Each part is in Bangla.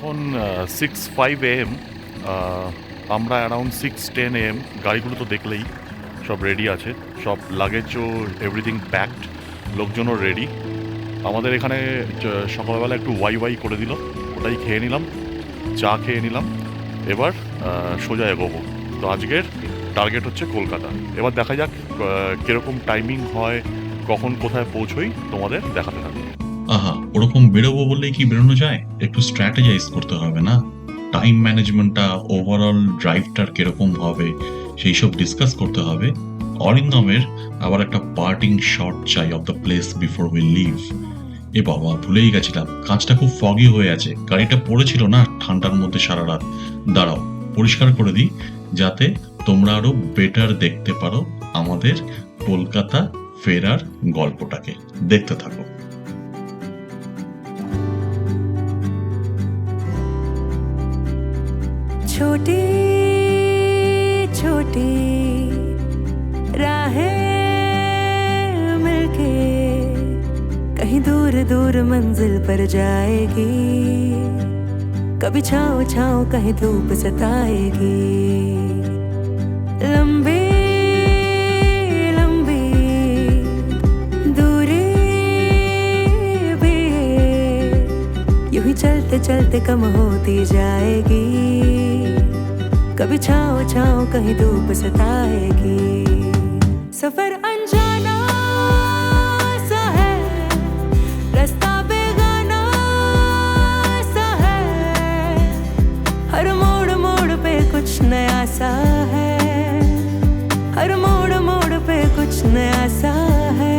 এখন 6:05 AM। আমরা অ্যারাউন্ড 6:10 AM। গাড়িগুলো তো দেখলেই সব রেডি আছে, সব লাগেজও এভরিথিং প্যাকড, লোকজনও রেডি। আমাদের এখানে সকালবেলা একটু ওয়াই করে দিল, ওটাই খেয়ে নিলাম, চা খেয়ে নিলাম। এবার সোজা এগোবো। তো আজকের টার্গেট হচ্ছে কলকাতা। এবার দেখা যাক কীরকম টাইমিং হয়, কখন কোথায় পৌঁছোই, তোমাদের দেখাতে থাকবে। ওরকম বেরোবো বললেই কি বেরোনো যায়? একটু স্ট্র্যাটেজাইজ করতে হবে না? টাইম ম্যানেজমেন্টটা, ওভারঅল ড্রাইভটার কিরকম হবে সেই সব ডিসকাস করতে হবে। অরিন্দমের আবার একটা পার্টিং শট চাই of the place before we leave. এ বাবা, ভুলেই গেছিলাম, কাঁচটা খুব ফগি হয়ে আছে। গাড়িটা পড়েছিল না ঠান্ডার মধ্যে সারা রাত। দাঁড়াও, পরিষ্কার করে দিই যাতে তোমরা আরো বেটার দেখতে পারো আমাদের কলকাতা ফেরার গল্পটাকে। দেখতে থাকো। छोटी छोटी राहें मिलके कहीं दूर दूर मंजिल पर जाएगी। कभी छाँव छाँव कहीं धूप सताएगी। लंबी लंबी दूरी भी यूं ही चलते चलते कम होती जाएगी। कभी छाँव छाँव कहीं धूप सताएगी। सफर अनजाना सा है, रास्ता बेगाना सा है। हर मोड़ मोड़ पे कुछ नया सा है। हर मोड़ मोड़ पे कुछ नया सा है।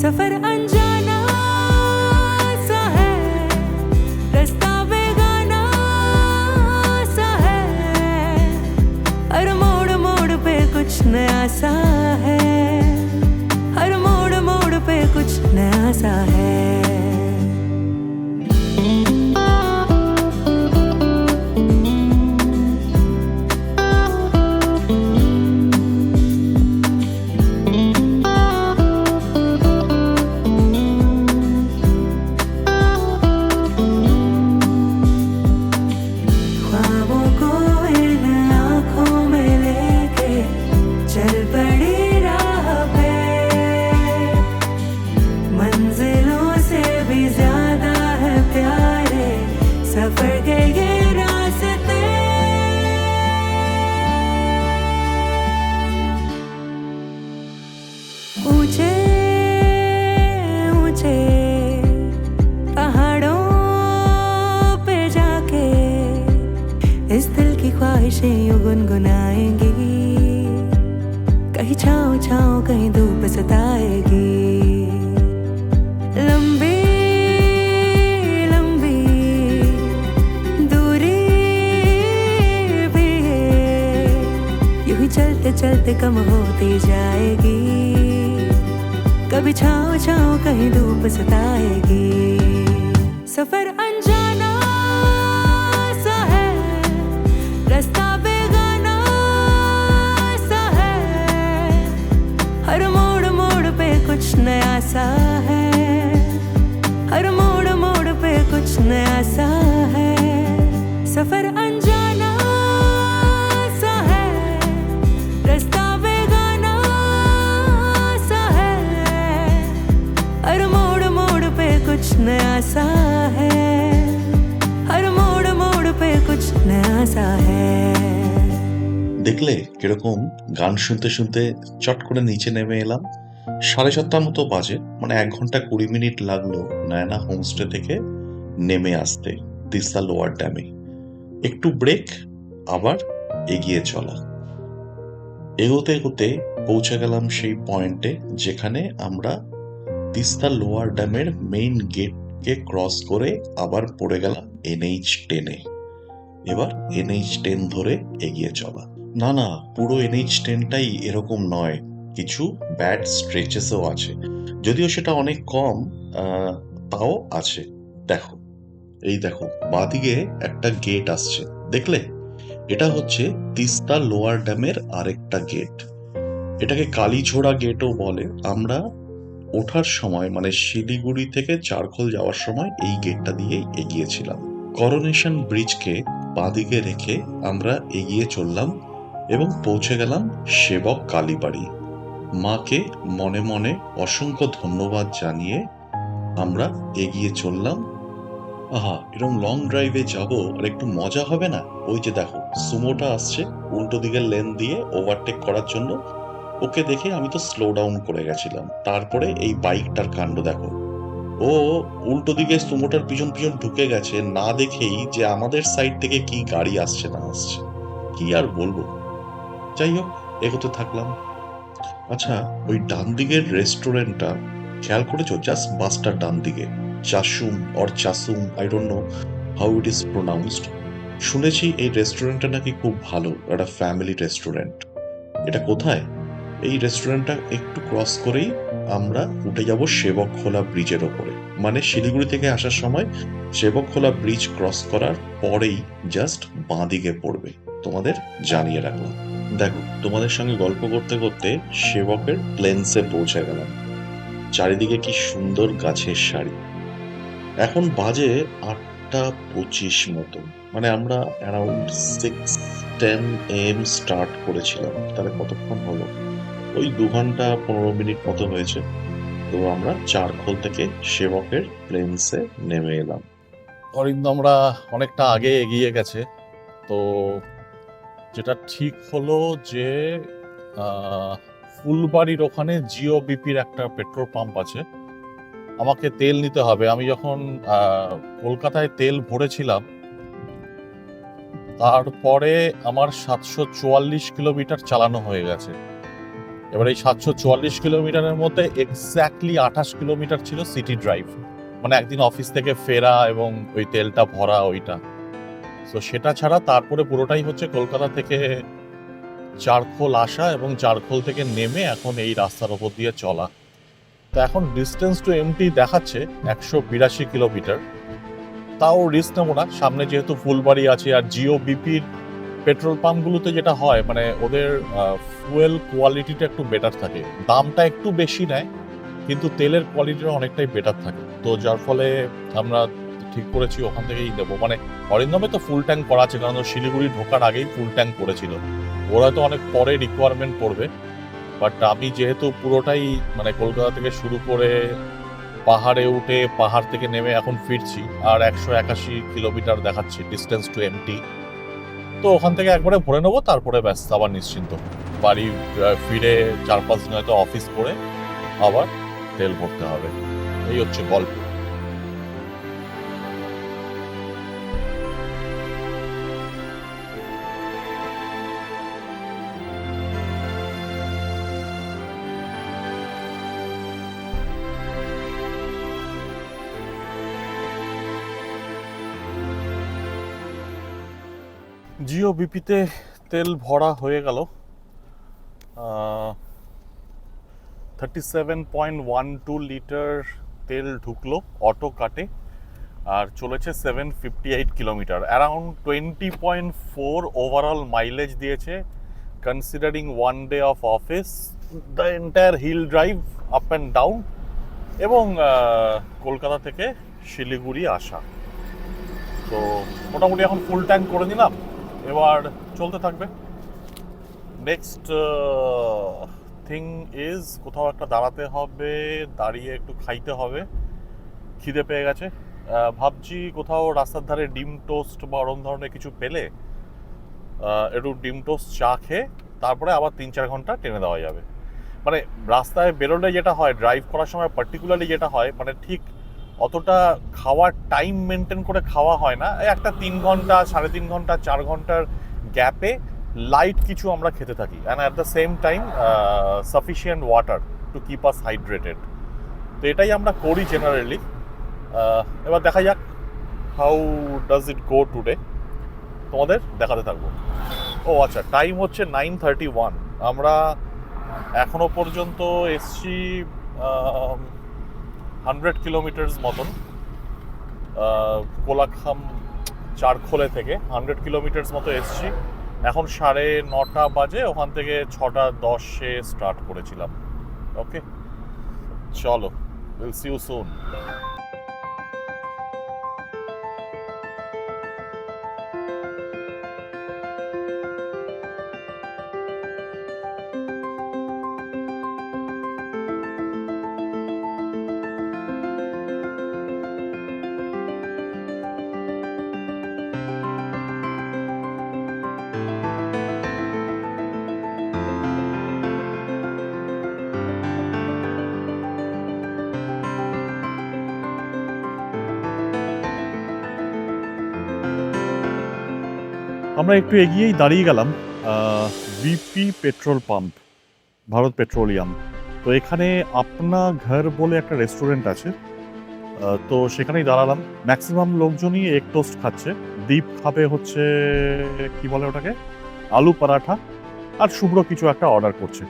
सफर अनजाना सा है, रास्ता बेगाना सा है। हर मोड़ मोड़ पे कुछ नया सा है। हर मोड़ मोड़ पे कुछ नया सा है। ख्वाबों को इन आँखों में लेके चल पड़ी राह पे। मंजिलों से भी ज्यादा है प्यारे सफर के ये रास्ते। ऊंचे ऊंचे पहाड़ों पे जाके इस दिल की ख्वाहिशें यूं गुनगुनाएंगी। कहीं छाँव छाँव कहीं धूप सताएगी। लंबी लंबी दूरी भी यूं ही चलते चलते कम होती जाएगी। कभी छाँव छाँव कहीं धूप सताएगी। सफर अनजाना सा है, रास्ता बेगाना सा है। हर मोड़ मोड़ पे कुछ नया सा है। हर मोड़ मोड़ पे कुछ नया सा है। सफर अनजाना सा है, रास्ता बेगाना सा है। हर मोड़ मोड़ पे कुछ नया सा है। हर मोड़ मोड़ पे कुछ नया सा है। দেখলে কিরকম গান শুনতে শুনতে চট করে নিচে নেমে এলাম। 7:30 মতো বাজে, মানে 1 ঘন্টা 20 মিনিট লাগলো নয়না হোমস্টে থেকে নেমে আসতে তিস্তা লোয়ার ড্যামে। একটু ব্রেক, আবার এগিয়ে চলা। এগোতে এগোতে পৌঁছে গেলাম সেই পয়েন্টে যেখানে আমরা তিস্তা লোয়ার ড্যামের মেইন গেটকে ক্রস করে আবার পড়ে গেলাম NH10 এ। এবার NH10 ধরে এগিয়ে চলা। না না, পুরো NH10টাই এরকম নয়, কিছু ব্যাড স্ট্রেচেসও আছে, যদিও সেটা অনেক কম, তাও আছে। দেখো, এই দেখো বাঁদিকে একটা গেট আসছে, দেখলে? এটা হচ্ছে তিস্তা লোয়ার ড্যামের আরেকটা গেট। এটাকে কালীঝোড়া গেটও বলে। আমরা ওঠার সময়, মানে শিলিগুড়ি থেকে চারখোল যাওয়ার সময় এই গেটটা দিয়েই এগিয়েছিলাম। করোনেশন ব্রিজকে বাঁদিকে রেখে আমরা এগিয়ে চললাম এবং পৌঁছে গেলাম সেবক কালীবাড়ি। মাকে মনে মনে অসংখ্য ধন্যবাদ জানিয়ে আমরা এগিয়ে চললাম। আহা, এরকম লং ড্রাইভে যাব আর একটু মজা হবে না? ওই যে দেখো সুমোটা আসছে উল্টো দিকের লেন দিয়ে ওভারটেক করার জন্য। ওকে দেখে আমি তো স্লো ডাউন করে গেছিলাম, তারপরে এই বাইকটার কাণ্ড দেখো। ও উল্টো দিকে সুমোটার পিছন পিছন ঢুকে গেছে না দেখেই যে আমাদের সাইড থেকে কি গাড়ি আসছে না আসছে। কি আর বলবো। যাই হোক, এগোতে থাকলাম। আচ্ছা, ওই ডান দিকের রেস্টুরেন্টটা খেয়াল করেছো? জাস্ট বাসটার ডান দিকে, চাসুম অর চাসুম, I don't know how it is pronounced. শুনেছি এই রেস্টুরেন্টটা নাকি খুব ভালো, একটা ফ্যামিলি রেস্টুরেন্ট। এটা কোথায়? এই রেস্টুরেন্টটা একটু ক্রস করেই আমরা উঠে যাব সেবকখোলা ব্রিজের ওপরে। মানে শিলিগুড়ি থেকে আসার সময় সেবকখোলা ব্রিজ ক্রস করার পরেই জাস্ট বাঁ দিকে পড়বে। তোমাদের জানিয়ে রাখলাম। দেখো, তোমাদের সঙ্গে গল্প করতে করতে সেবকের প্লেন্সে পৌঁছে গেলাম। চারিদিকে কি সুন্দর গাছের সারি। এখন বাজে 8:25 মতো। মানে আমরা অ্যারাউন্ড 6:10 AM স্টার্ট করেছিলাম। তাহলে কতক্ষণ হলো? ওই 2 ঘন্টা 15 মিনিট মতো হয়েছে। তো আমরা চারখোল থেকে সেবকের প্লেন্সে নেমে এলাম। অরিন্দমরা অনেকটা আগে এগিয়ে গেছে। তো যেটা ঠিক হলো যে ফুলবাড়ির ওখানে জিও বিপির একটা পেট্রোল পাম্প আছে, আমাকে তেল নিতে হবে। আমি যখন কলকাতায় তেল ভরেছিলাম তারপরে আমার 744 কিলোমিটার চালানো হয়ে গেছে। এবার এই 744 কিলোমিটারের মধ্যে এক্স্যাক্টলি 28 কিলোমিটার ছিল সিটি ড্রাইভ, মানে একদিন অফিস থেকে ফেরা এবং ওই তেলটা ভরা ওইটা। তো সেটা ছাড়া তারপরে পুরোটাই হচ্ছে কলকাতা থেকে চারখোল আসা এবং চারখোল থেকে নেমে এখন এই রাস্তার ওপর দিয়ে চলা। তো এখন ডিস্টেন্স টু এমটি দেখাচ্ছে 182 কিলোমিটার। তাও রিস্ক নেবো না, সামনে যেহেতু ফুলবাড়ি আছে। আর জিও বিপির পেট্রোল পাম্পগুলোতে যেটা হয়, মানে ওদের ফুয়েল কোয়ালিটিটা একটু বেটার থাকে, দামটা একটু বেশি নেয় কিন্তু তেলের কোয়ালিটিটা অনেকটাই বেটার থাকে। তো যার ফলে আমরা ঠিক করেছি ওখান থেকেই দেবো। মানে অরিন্দমে তো ফুল ট্যাঙ্ক করা আছে, কারণ শিলিগুড়ি ঢোকার আগেই ফুল ট্যাঙ্ক করেছিল। ওরা তো অনেক পরে রিকোয়ারমেন্ট পড়বে, বাট আমি যেহেতু পুরোটাই মানে কলকাতা থেকে শুরু করে পাহাড়ে উঠে পাহাড় থেকে নেমে এখন ফিরছি, আর 181 কিলোমিটার দেখাচ্ছি ডিস্টেন্স টু এমটি। তো ওখান থেকে একবারে ভরে নেবো, তারপরে ব্যাস আবার নিশ্চিন্ত বাড়ি ফিরে 4-5 দিন হয়তো অফিস করে আবার তেল ভরতে হবে। এই হচ্ছে গল্প। জিও বিপিতে তেল ভরা হয়ে গেল। 37.12 লিটার তেল ঢুকলো অটো কাটে, আর চলেছে 758 কিলোমিটার। অ্যারাউন্ড 20.4 ওভারঅল মাইলেজ দিয়েছে, considering 1 day off office, the entire hill drive up and down, এবং কলকাতা থেকে শিলিগুড়ি আসা। তো মোটামুটি এখন ফুল ট্যাঙ্ক করে নিলাম, এবার চলতে থাকবে। নেক্সট থিং ইজ কোথাও একটা দাঁড়াতে হবে, দাঁড়িয়ে একটু খাইতে হবে, খিদে পেয়ে গেছে। ভাবছি কোথাও রাস্তার ধারে ডিম টোস্ট বা ওরকম ধরনের কিছু পেলে একটু ডিম টোস্ট চা খেয়ে তারপরে আবার 3-4 ঘন্টা টেনে দেওয়া যাবে। মানে রাস্তায় বেরোলে যেটা হয়, ড্রাইভ করার সময় পার্টিকুলারলি যেটা হয়, মানে ঠিক অতটা খাওয়ার টাইম মেনটেন করে খাওয়া হয় না। একটা 3 ঘন্টা 3.5 ঘন্টা 4 ঘন্টার গ্যাপে লাইট কিছু আমরা খেতে থাকি, and at the same time sufficient water to keep us hydrated. তো এটাই আমরা করি জেনারেলি। এবার দেখা যাক how does it go today, তোমাদের দেখাতে থাকবো। ও আচ্ছা, টাইম হচ্ছে 9:31। আমরা এখনো পর্যন্ত এসছি 100 কিলোমিটার্স মতন কোলাখাম চারখোলে থেকে 100 কিলোমিটার্স মতো এসছি। এখন 9:30 বাজে, ওখান থেকে 6:10-এ স্টার্ট করেছিলাম। ওকে, চলো, উইল সি ইউ সুন। আমরা একটু এগিয়েই দাঁড়িয়ে গেলাম VP petrol pump, Bharat petroleum. তো এখানে আপনা ঘর বলে একটা রেস্টুরেন্ট আছে, তো সেখানেই দাঁড়ালাম। ম্যাক্সিমাম লোকজনই এগ টোস্ট খাচ্ছে। দীপ খাবে হচ্ছে কি বলে ওটাকে, আলু পরাঠা, আর শুভ্র কিছু একটা অর্ডার করছে।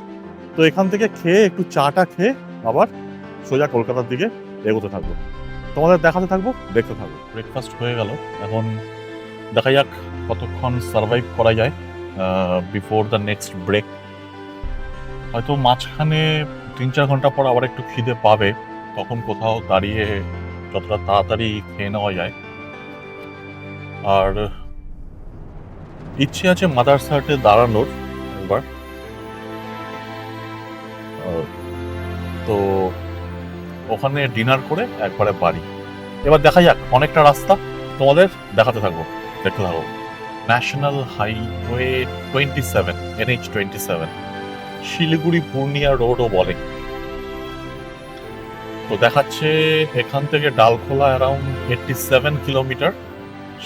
তো এখান থেকে খেয়ে একটু চাটা খেয়ে আবার সোজা কলকাতার দিকে এগোতে থাকবো, তোমাদের দেখাতে থাকবো, দেখতে থাকবো। ব্রেকফাস্ট হয়ে গেল, এখন দেখা যাক কতক্ষণ সার্ভাইভ করা যায় বিফোর দ্য নেক্সট ব্রেক। হয়তো মাঝখানে 3-4 ঘন্টা পর আবার একটু খিদে পাবে, তখন কোথাও দাঁড়িয়ে যতটা তাড়াতাড়ি খেয়ে নেওয়া যায়। আর ইচ্ছে আছে মাদারসার্টে দাঁড়ানোর একবার, তো ওখানে ডিনার করে একবারে বাড়ি। এবার দেখা যাক, অনেকটা রাস্তা তোমাদের দেখাতে থাকবো, দেখতে থাকবো। National highway 27, NH 27, Siliguri Purnia রোডও বলে। তো দেখাচ্ছে এখান থেকে ডালখোলা অ্যারাউন্ড 87 কিলোমিটার,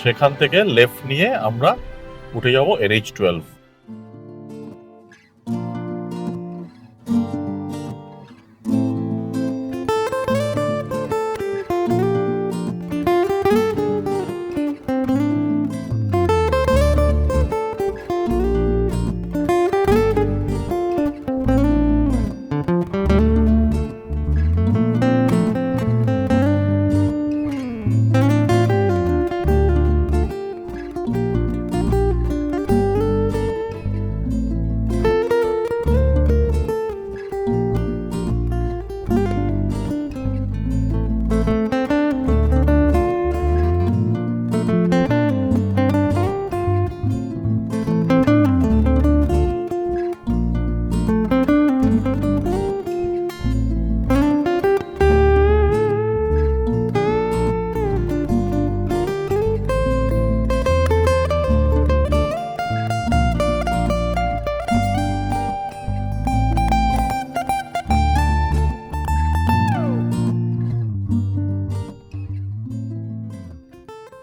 সেখান থেকে লেফট নিয়ে আমরা উঠে যাব NH 12।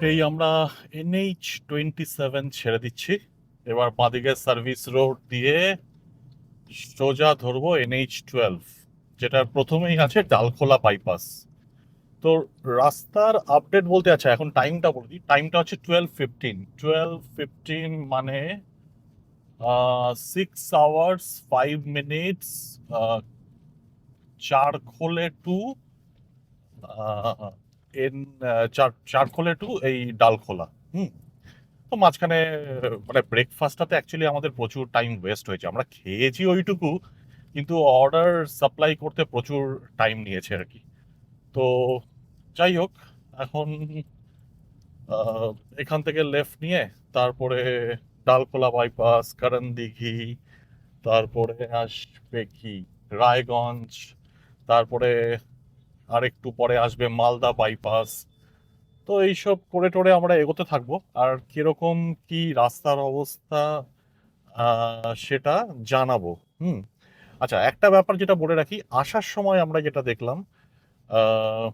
এই আমরা NH 27 ছেড়ে দিচ্ছি, এবার বাঁদিকে সার্ভিস রোড দিয়ে সোজা ধরবো NH 12, যেটার প্রথমেই আছে ডালখোলা বাইপাস। তো রাস্তার আপডেট বলতে, আচ্ছা এখন টাইমটা বলে দিই, টাইমটা হচ্ছে 12:15 মানে 6 hours 5 minutes, চারখোলে টু চারখোলে টু এই ডালখোলা। তো মাঝখানে মানে ব্রেকফাস্টটাতে অ্যাকচুয়ালি আমাদের প্রচুর টাইম ওয়েস্ট হয়েছে, আমরা খেয়েছি ওইটুকু, কিন্তু অর্ডার সাপ্লাই করতে প্রচুর টাইম নিয়েছে আর কি। তো যাই হোক, এখন এখান থেকে লেফট নিয়ে তারপরে ডালখোলা বাইপাস, করণদিঘি, তারপরে আসবে কি রায়গঞ্জ, তারপরে আরেকটু পরে আসবে মালদা বাইপাস। তো এইসব করে টোরে আমরা এগোতে থাকবো, আর কিরকম কি রাস্তার অবস্থা সেটা জানাবো। আচ্ছা, একটা ব্যাপার যেটা বলে রাখি, আসার সময় আমরা যেটা দেখলাম, আহ,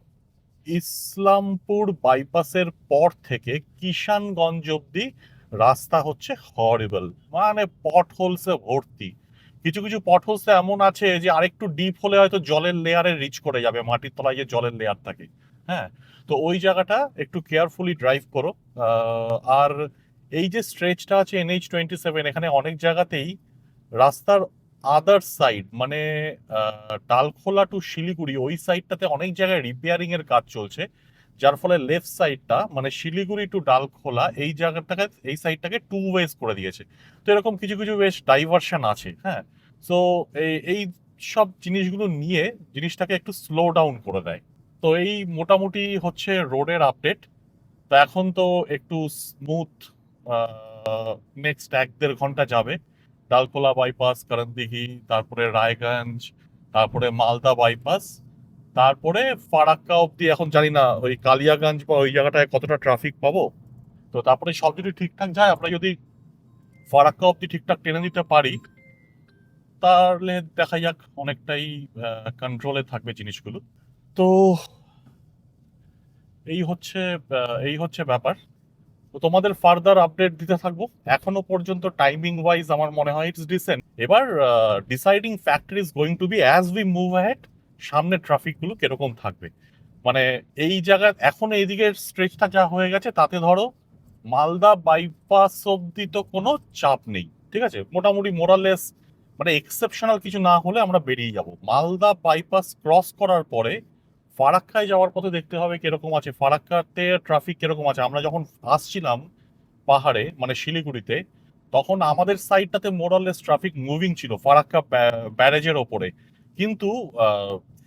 ইসলামপুর বাইপাসের পর থেকে কিষানগঞ্জ অব্দি রাস্তা হচ্ছে হরিবল, মানে পটহোলসে ভর্তি। কিছু কিছু পটহোলস এমন আছে যে আরেকটু ডিপ হলে হয়তো জলের লেয়ারে রিচ করে যাবে, মাটির তলায় যে জলের লেয়ার থাকে। হ্যাঁ, তো ওই জায়গাটা একটু কেয়ারফুলি ড্রাইভ করো। আর এই যে স্ট্রেচটা আছে NH 27, এখানে অনেক জায়গাতেই রাস্তার আদার সাইড, মানে ডালখোলা টু শিলিগুড়ি ওই সাইডটাতে অনেক জায়গায় রিপেয়ারিং এর কাজ চলছে, যার ফলে লেফট সাইডটা মানে শিলিগুড়ি টু ডালখোলা এই জায়গাটাকে, এই সাইডটাকে 2 ওয়েজ করে দিয়েছে। তো এরকম কিছু কিছু বেশ ডাইভারশন আছে। হ্যাঁ, সো এই সব জিনিসগুলো নিয়ে জিনিসটাকে একটু স্লো ডাউন করে দেয়। তো এই মোটামুটি হচ্ছে রোডের আপডেট। তো এখন তো একটু স্মুথ, নেক্সট 1-1.5 ঘন্টা যাবে ডালখোলা বাইপাস, করণদিঘি, তারপরে রায়গঞ্জ, তারপরে মালদা বাইপাস, তারপরে ফারাক্কা অব্দি। এখন জানি না ওই কালিয়াগঞ্জ বা ওই জায়গাটায় কতটা ট্রাফিক পাবো। তো তারপরে সব যদি ঠিকঠাক যায়, আমরা যদি ফারাক্কা অব্দি ঠিকঠাক টেনে দিতে পারি, তাহলে দেখা যাক অনেকটাই কন্ট্রোলে থাকবে জিনিসগুলো। তো এই হচ্ছে ব্যাপার। তো তোমাদের ফার্দার আপডেট দিতে থাকবো। এখনো পর্যন্ত টাইমিং ওয়াইজ আমার মনে হয় ইটস ডিসেন্ট। এবার deciding factor is going to B as we move ahead, সামনে ট্রাফিকগুলো কিরকম থাকবে। মানে এই জায়গায় এখন এইদিকের স্ট্রেচটা যা হয়ে গেছে তাতে ধরো মালদা বাইপাস অব্দি তো কোনো চাপ নেই, ঠিক আছে, মোটামুটি মোরালেস মানে এক্সেপশনাল কিছু না হলে আমরা বেরিয়ে যাব। মালদা বাইপাস ক্রস করার পরে ফারাক্কায় যাওয়ার পথে দেখতে হবে কিরকম আছে, ফারাক্কাতে ট্রাফিক কিরকম আছে। আমরা যখন আসছিলাম পাহাড়ে মানে শিলিগুড়িতে, তখন আমাদের সাইডটাতে মোরালেস ট্রাফিক মুভিং ছিল ফারাক্কা ব্যারেজের ওপরে, কিন্তু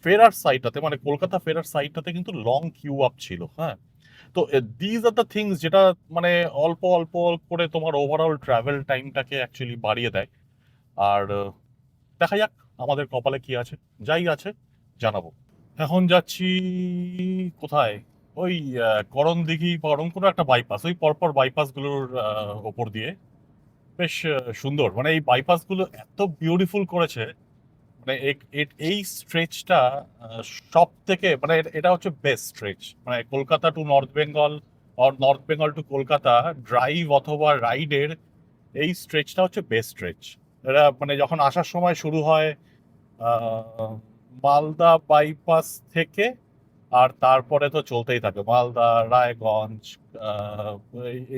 ফেরার সাইডটাতে মানে কলকাতা ফেরার সাইডটাতে কিন্তু লং কিউ আপ ছিল। হ্যাঁ, তো দিজ আর দ্য থিংস যেটা মানে অল্প অল্প করে তোমার ওভারঅল ট্রাভেল টাইমটাকে অ্যাকচুয়ালি বাড়িয়ে দেয়। আর দেখা যাক আমাদের কপালে কি আছে, যাই আছে জানাবো। এখন যাচ্ছি কোথায়, ওই করণদিঘি বা ওরকম কোনো একটা বাইপাস, ওই পরপর বাইপাসগুলোর ওপর দিয়ে বেশ সুন্দর, মানে এই বাইপাসগুলো এত বিউটিফুল করেছে। মানে এই স্ট্রেচটা সব থেকে মানে এটা হচ্ছে বেস্ট স্ট্রেচ, মানে কলকাতা টু নর্থ বেঙ্গল আর North Bengal to Kolkata drive অথবা রাইডের এই স্ট্রেচটা হচ্ছে বেস্ট স্ট্রেচ। এটা মানে যখন আসার সময় শুরু হয় মালদা বাইপাস থেকে, আর তারপরে তো চলতেই থাকে মালদা, রায়গঞ্জ,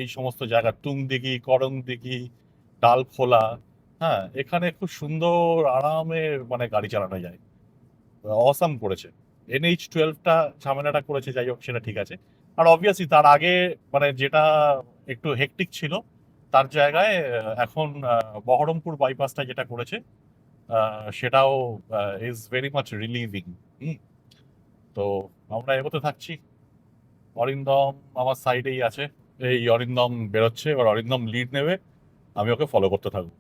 এই সমস্ত জায়গা, তুংদিঘি, করণদিঘি, ডালখোলা। হ্যাঁ, এখানে খুব সুন্দর আরামে মানে গাড়ি চালানো যায়, অসাম করেছে। NH-12টা ঝামেলাটা করেছে, যাই হোক সেটা ঠিক আছে। আর অবভিয়াসলি তার আগে মানে যেটা একটু হেকটিক ছিল তার জায়গায় এখন বহরমপুর বাইপাসটা যেটা করেছে সেটাও ইজ ভেরি মাচ রিলিভিং। তো আমরা এগোতে থাকছি। অরিন্দম আমার সাইডেই আছে, এই অরিন্দম বেরোচ্ছে, এবার অরিন্দম লিড নেবে, আমি ওকে ফলো করতে থাকবো।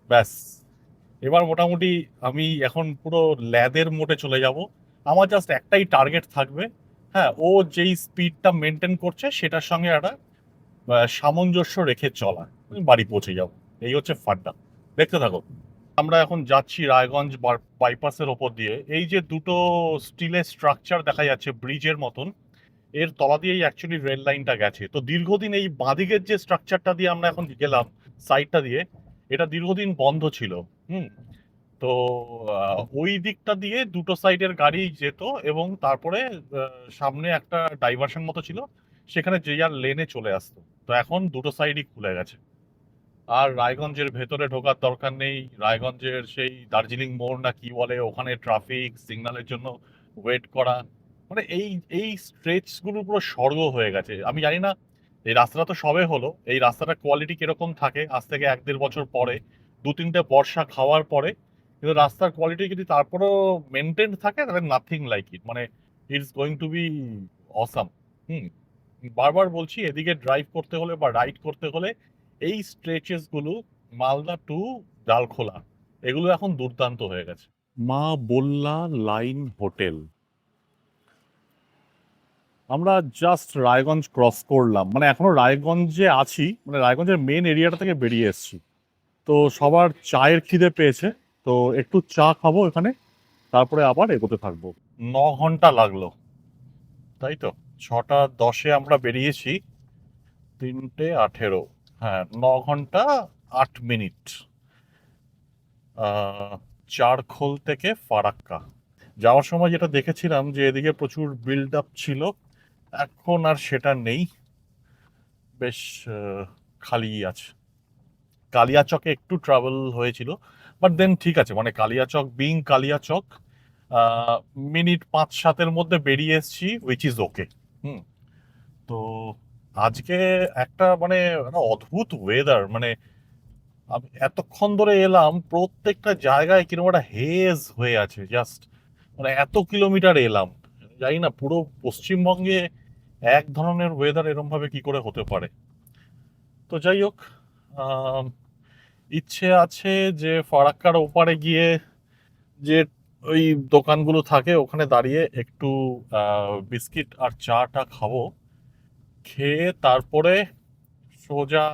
ব্যাস, এবার মোটামুটি আমি এখন পুরো ল্যাদের মোডে চলে যাব। আমার জাস্ট একটাই টার্গেট থাকবে, হ্যাঁ, ও যেই স্পিডটা মেনটেন করছে সেটার সঙ্গে একটা সামঞ্জস্য রেখে চলা, আমি বাড়ি পৌঁছে যাব। এই হচ্ছে ফাড্ডা, দেখতে থাকো। আমরা এখন যাচ্ছি রায়গঞ্জ বাইপাসের ওপর দিয়ে। এই যে দুটো স্টিলের স্ট্রাকচার দেখা যাচ্ছে ব্রিজের মতন, এর তলা দিয়েই অ্যাকচুয়ালি রেল লাইনটা গেছে। তো দীর্ঘদিন এই বাঁদিকের যে স্ট্রাকচারটা দিয়ে আমরা এখন গেলাম সাইডটা দিয়ে, এটা দীর্ঘদিন বন্ধ ছিল। তো ওই দিকটা দিয়ে দুটো সাইডের গাড়ি যেত এবং তারপরে সামনে একটা ডাইভারশন মতো ছিল, সেখানে যে যার লেনে চলে আসতো। তো এখন দুটো সাইডই খুলে গেছে, আর রায়গঞ্জের ভেতরে ঢোকার দরকার নেই। রায়গঞ্জের সেই দার্জিলিং মোড় না কি বলে, ওখানে ট্রাফিক সিগন্যালের জন্য ওয়েট করা, মানে এই স্ট্রেচগুলো পুরো স্বর্গ হয়ে গেছে। আমি জানি না, এই রাস্তাটা তো সবে হলো, এই রাস্তাটার কোয়ালিটি কিরকম থাকে আজ থেকে 1-1.5 বছর পরে, 2-3টে বর্ষা খাওয়ার পরে, কিন্তু রাস্তার কোয়ালিটি যদি তারপরেও মেনটেন থাকে তাহলে নাথিং লাইক ইট, মানে it's going to be awesome. বারবার বলছি, এদিকে ড্রাইভ করতে হলে বা রাইড করতে হলে এই স্ট্রেচেস গুলো মালদা টু ডালখোলা এগুলো এখন দুর্দান্ত হয়ে গেছে। মা বল্লা লাইন হোটেল, আমরা জাস্ট রায়গঞ্জ ক্রস করলাম, মানে এখনো রায়গঞ্জে আছি, মানে রায়গঞ্জের মেন এরিয়াটা থেকে বেরিয়ে এসেছি। তো সবার চায়ের খিদে পেয়েছে, তো একটু চা খাবো এখানে, তারপরে আবার এগোতে থাকবো। 9 ঘন্টা লাগলো, তাই তো 6টা 10-এ আমরা বেরিয়েছি, 3টে 18, হ্যাঁ 9 ঘন্টা 8 মিনিট চারখোল থেকে ফারাক্কা। যাওয়ার সময় যেটা দেখেছিলাম যে এদিকে প্রচুর বিল্ড আপ ছিল, এখন আর সেটা নেই, বেশ খালি আছে। কালিয়াচকে একটু ট্রাভেল হয়েছিল, বাট দেন ঠিক আছে, মানে কালিয়াচক বিং কালিয়াচক, মিনিট 5-7-এর মধ্যে বেরিয়ে এসেছি, উইচ ইজ ওকে। তো আজকে একটা মানে একটা অদ্ভুত ওয়েদার, মানে আমি এতক্ষণ ধরে এলাম প্রত্যেকটা জায়গায় কিরকম একটা হেজ হয়ে আছে, জাস্ট মানে এত কিলোমিটার এলাম, জানি না পুরো পশ্চিমবঙ্গে এক ধরনের ওয়েদার এরম ভাবে কি করে হতে পারে। তো যাই হোক, ইচ্ছে আছে যে ফারাক্কার ওপারে গিয়ে যে ওই দোকানগুলো থাকে ওখানে দাঁড়িয়ে একটু বিস্কিট আর চাটা খাবো, খেয়ে তারপরে সোজা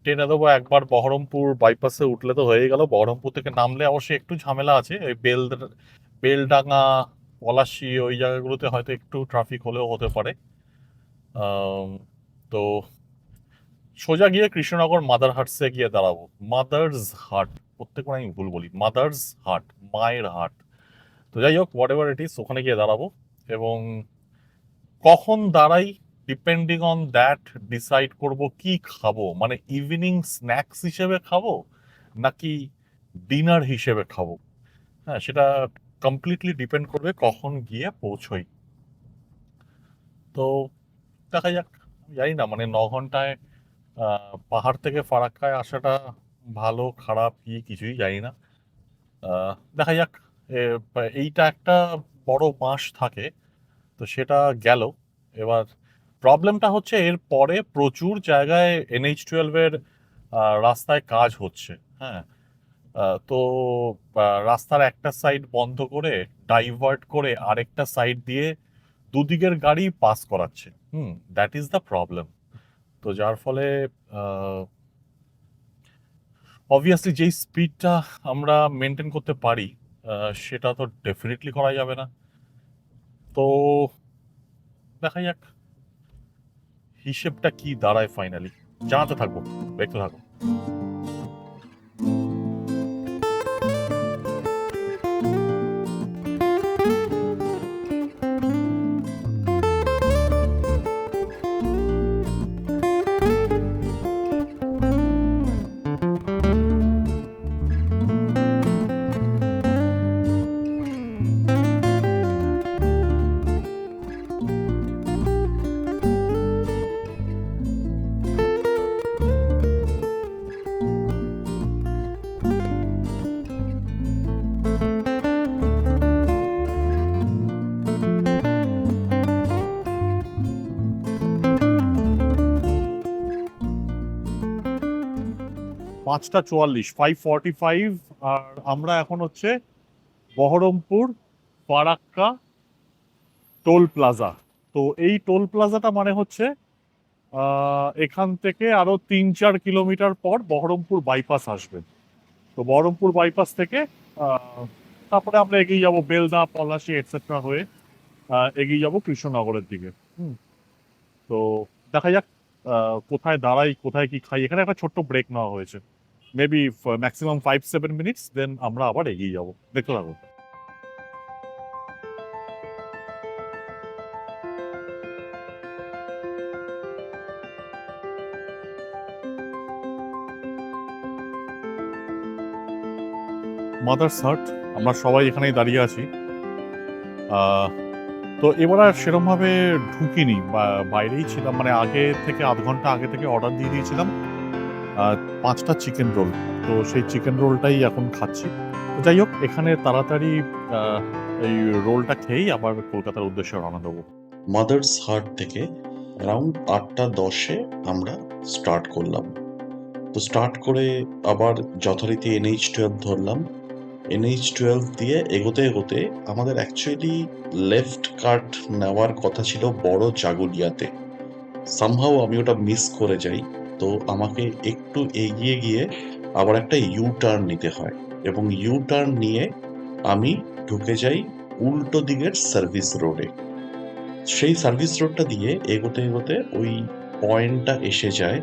টেনে দেবো একবার বহরমপুর বাইপাসে উঠলে তো হয়ে গেল। বহরমপুর থেকে নামলে অবশ্যই একটু ঝামেলা আছে, ওই বেলডাঙ্গা, পলাশী ওই জায়গাগুলোতে হয়তো একটু ট্রাফিক হলেও হতে পারে। তো সোজা গিয়ে কৃষ্ণনগর মাদার হাটসে গিয়ে দাঁড়াবো। মাদার্স হাট, প্রত্যেকবার আমি ভুল বলি, মাদার্স হাট, মায়ের হাট। তো যাই হোক, হোয়াট এভার ইট ইজ, ওখানে গিয়ে দাঁড়াবো। এবং কখন দাঁড়াই ডিপেন্ডিং অন দ্যাট ডিসাইড করব কি খাবো, মানে ইভিনিং স্ন্যাক্স হিসেবে খাবো নাকি ডিনার হিসেবে খাবো। হ্যাঁ, সেটা কমপ্লিটলি ডিপেন্ড করবে কখন গিয়ে পৌঁছই। তো দেখা যাক, জানি না মানে 9 ঘন্টায় পাহাড় থেকে ফারাক্কায় আসাটা ভালো খারাপ কি কিছুই জানি না। দেখা যাক। এইটা একটা বড় মাস থাকে, তো সেটা গেল। এবার প্রবলেমটা হচ্ছে এর পরে প্রচুর জায়গায় NH12-এর রাস্তায় কাজ হচ্ছে। হ্যাঁ, তো রাস্তার একটা সাইড বন্ধ করে ডাইভার্ট করে আরেকটা সাইড দিয়ে দুদিকের গাড়ি পাস করাচ্ছে। That is the problem. তো যার ফলে অবভিয়াসলি যেই স্পিডটা আমরা মেনটেন করতে পারি সেটা তো ডেফিনেটলি করা যাবে না। তো দেখা যাক হিসেবটা কি দাঁড়ায় ফাইনালি, জানাতে থাকবো, দেখতে থাকো। পাঁচটা 44, 5:45। আর আমরা এখন হচ্ছে বহরমপুর ফারাক্কা টোল প্লাজা। তো এই টোল প্লাজাটা মানে হচ্ছে এখান থেকে আরো 3-4 কিলোমিটার পর বহরমপুর বাইপাস আসবে। তো বহরমপুর বাইপাস থেকে তারপরে আমরা এগিয়ে যাব বেলদা, পলাশী এটসেট্রা হয়ে এগিয়ে যাব কৃষ্ণনগরের দিকে। তো দেখা যাক কোথায় দাঁড়াই, কোথায় কি খাই। এখানে একটা ছোট্ট ব্রেক নেওয়া হয়েছে, মেবি ম্যাক্সিমাম 5-7 মিনিটস, দেন আমরা আবার এগিয়ে যাব। দেখতে থাকো। মাদার্স হাট, আমরা সবাই এখানেই দাঁড়িয়ে আছি। তো এবার আর সেরমভাবে ঢুকিনি, বাইরেই ছিলাম, মানে আগে থেকে আধ ঘন্টা আগে থেকে অর্ডার দিয়ে দিয়েছিলাম 5টা চিকেন রোল। তো সেই চিকেন রোলটাই এখন খাচ্ছি। তো যাই হোক, এখানে তাড়াতাড়ি এই রোলটা খেয়েই আবার কলকাতার উদ্দেশ্যে রওনা দেবো। মাদার্স হাট থেকে অ্যারাউন্ড 8টা 10-এ আমরা স্টার্ট করলাম। তো স্টার্ট করে আবার যথারীতি NH12 ধরলাম। NH12 দিয়ে এগোতে এগোতে আমাদের অ্যাকচুয়ালি লেফট কাট নেওয়ার কথা ছিল বড় জাগুলিয়াতে। সামহাও আমি ওটা মিস করে যাই। তো আমাকে একটু এগিয়ে গিয়ে আবার একটা ইউ টার্ন নিতে হয়, এবং ইউ টার্ন নিয়ে আমি ঢুকে যাই উল্টো দিকের সার্ভিস রোডে। সেই সার্ভিস রোডটা দিয়ে এগোতে এগোতে ওই পয়েন্টটা এসে যায়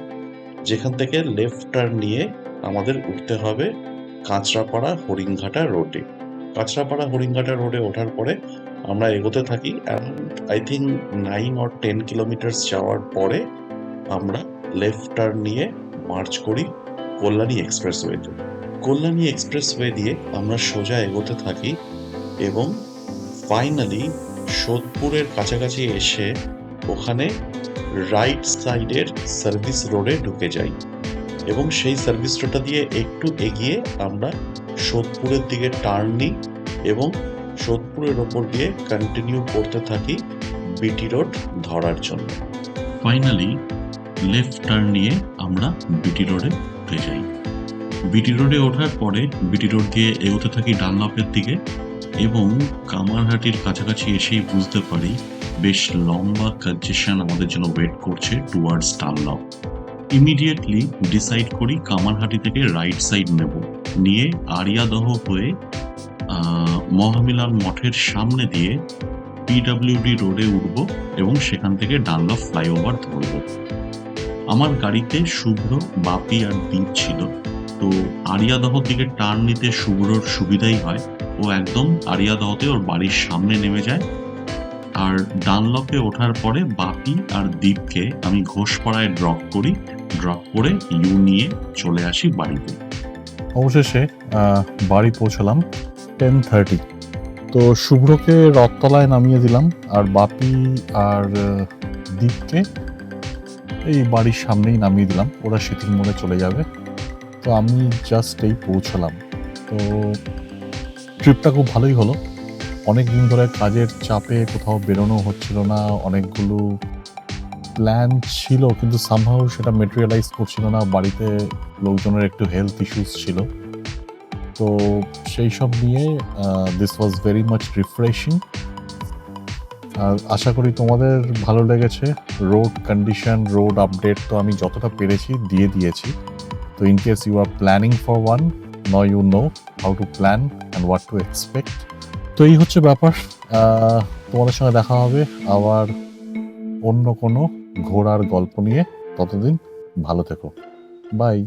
যেখান থেকে লেফট টার্ন নিয়ে আমাদের উঠতে হবে কাঁচরাপাড়া হরিণঘাটা রোডে। কাঁচরাপাড়া হরিণঘাটা রোডে ওঠার পরে আমরা এগোতে থাকি। Around I think 9 or 10 kilometres যাওয়ার পরে আমরা লেফট টার্ন নিয়ে মার্চ করি কল্যাণী এক্সপ্রেসওয়েতে। কল্যাণী এক্সপ্রেসওয়ে দিয়ে আমরা সোজা এগোতে থাকি এবং ফাইনালি সোদপুরের কাছাকাছি এসে ওখানে রাইট সাইডের সার্ভিস রোডে ঢুকে যাই, এবং সেই সার্ভিস রোডটা দিয়ে একটু এগিয়ে আমরা সোদপুরের দিকে টার্ন নিই এবং সোদপুরের ওপর দিয়ে কন্টিনিউ করতে থাকি বিটি রোড ধরার জন্য। ফাইনালি লেফট টার্ন নিয়ে আমরা বিটি রোডে উঠে যাই। বিটি রোডে ওঠার পরে বিটি রোড দিয়ে এগোতে থাকি ডানলপের দিকে, এবং কামারহাটির কাছাকাছি এসেই বুঝতে পারি বেশ লম্বা কনজেশন আমাদের জন্য ওয়েট করছে টুয়ার্ডস ডানলপ। ইমিডিয়েটলি ডিসাইড করি কামারহাটি থেকে রাইট সাইড নেব, নিয়ে আরিয়াদহ হয়ে মহামিলার মঠের সামনে দিয়ে PWD রোডে উঠব এবং সেখান থেকে ডানলপ ফ্লাইওভার ধরব। আমার গাড়িতে শুভ্র, বাপি আর দীপ ছিল। তো আরিয়াদহর দিকে টার্ন নিতে শুভ্রর সুবিধাই হয়। ও একদম আরিয়াদহতে ওর বাড়ির সামনে নেমে যায়। আর ডানলপে ওঠার পরে বাপি আর দীপকে আমি ঘোষপাড়ায় ড্রপ করি। ড্রপ করে ইউ নিয়ে চলে আসি বাড়িতে। অবশেষে বাড়ি পৌঁছলাম 10:30। তো শুভ্রকে রথতলায় নামিয়ে দিলাম, আর বাপি আর দীপকে এই বাড়ির সামনেই নামিয়ে দিলাম। ওরা শিথিল মোড়ে চলে যাবে। তো আমি জাস্ট এই পৌঁছলাম। তো ট্রিপটা খুব ভালোই হলো। অনেক দিন ধরে কাজের চাপে কোথাও বেরোনো হচ্ছিল না। অনেকগুলো প্ল্যান ছিল, কিন্তু সামহাউ সেটা মেটেরিয়ালাইজ করছিল না। বাড়িতে লোকজনের একটু হেলথ ইস্যুস ছিল। তো সেই সব নিয়ে this was very much refreshing. আশা করি তোমাদের ভালো লেগেছে। রোড কন্ডিশন, রোড আপডেট তো আমি যতটা পেরেছি দিয়ে দিয়েছি। তো in case you are planning for one, now you know how to plan and what to expect. তো এই হচ্ছে ব্যাপার। তোমাদের সঙ্গে দেখা হবে আবার অন্য কোনো ঘোরার গল্প নিয়ে। ততদিন ভালো থেকো। বাই।